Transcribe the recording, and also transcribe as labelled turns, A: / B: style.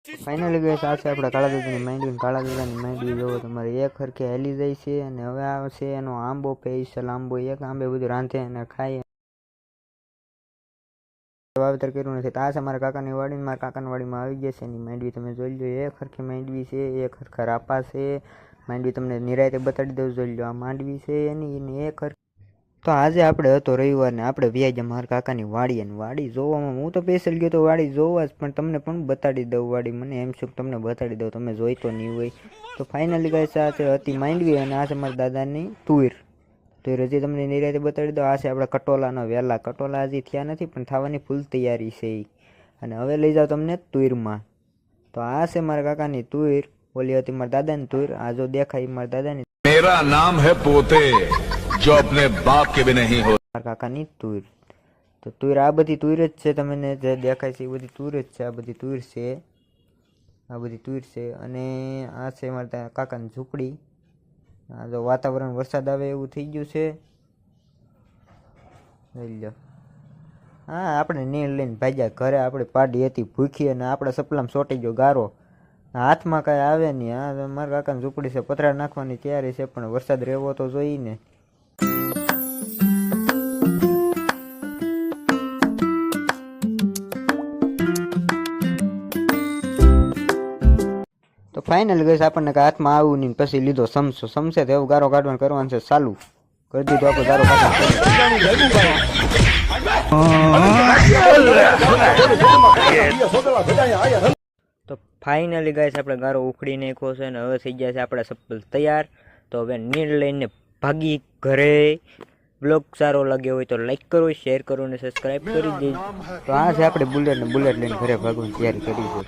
A: Finally ગઈ આ છે આપણા કાળા દાદાની માંડવી. કાળા દાદાની માંડવી જોવો તમારે એક હરખે હેલી જાય છે. અને હવે આવશે એનો આંબો સ્પેશિયલ આંબો. એક આંબે બધું રાંધે અને ખાય. વાવેતર કર્યું નથી. આ છે મારા કાકાની વાડી. મારા કાકાની વાડીમાં આવી ગયા છે એની માંડવી. તમે જોઈ લો એક હરખી માંડવી છે. એક હરખા રાપા છે. માંડવી તમને નિરાયતે બતાડી દઉં. જોઈ લો આ માંડવી છે એની એક હરખી. તો આજે આપણે હતો રવિવાર ને આપણે વ્યાજ મારા કાકાની વાડી. અને વાડી જોવામાં હું તો સ્પેશિયલ ગયો તો વાડી જોવા જ, પણ તમને પણ બતાડી દઉં વાડી. મને એમ શું તમને બતાડી દઉં, તમે જોઈ તો નહીં હોય. તો ફાઇનલી ગાઈસ આ છે હતી માંડવી. અને આ છે મારા દાદાની તુર. તો હજી તમને નિરાયતે બતાડી દઉં. આ છે આપણા કટોલાનો વેલા. કટોલા હજી થયા નથી પણ થવાની ફૂલ તૈયારી છે. અને હવે લઈ જાઓ તમને તુરમાં. તો આ છે મારા કાકાની તુર. ઓલી હતી મારા દાદાની તુર. આ જો દેખાય મારા દાદાની.
B: मेरा नाम है पोते जो अपने बाप के भी नहीं हो.
A: મારા કાકાની તુર. તો તુર આ બધી તુર જ છે. તમને જે દેખાય છે એ બધી તુર જ છે. આ બધી તુર છે. આ બધી તુર છે. અને આ છે મારા કાકાની ઝૂંપડી. આ જો વાતાવરણ વરસાદ આવે એવું થઈ ગયું છે. લઈ લો. હા આપણે નીણ લઈને ભાગ્યા ઘરે. આપણે પાડી હતી ભૂખી અને આપણા સપલામાં ચોંટી ગયો ગારો. હાથમાં કાંઈ આવે નહીં. આ મારા કાકાની ઝૂંપડી છે. પથરા નાખવાની તૈયારી છે પણ વરસાદ રહેવો તો જોઈએ ને. તો ફાઇનલ ગઈશ આપણને કે હાથમાં આવું નહીં. પછી લીધો સમસો. સમસે તો એવું ગારો કાઢવાનું કરવાનું છે ચાલુ કરી દીધું. આપણે ગારો કાઢવાનું. તો ફાઇનલી ગાઈસ આપણે ગારો ઉખડી નાખ્યો છે. અને હવે થઈ ગયા છે આપણા સપ્પલ તૈયાર. તો હવે નીર લઈને ભાગી ઘરે. બ્લોગ સારો લાગ્યો હોય તો લાઈક કરો, શેર કરો અને સબસ્ક્રાઈબ કરી દેજો. તો આ છે આપણે બુલેટ લઈને ઘરે ભાગવાની તૈયારી કરી છે.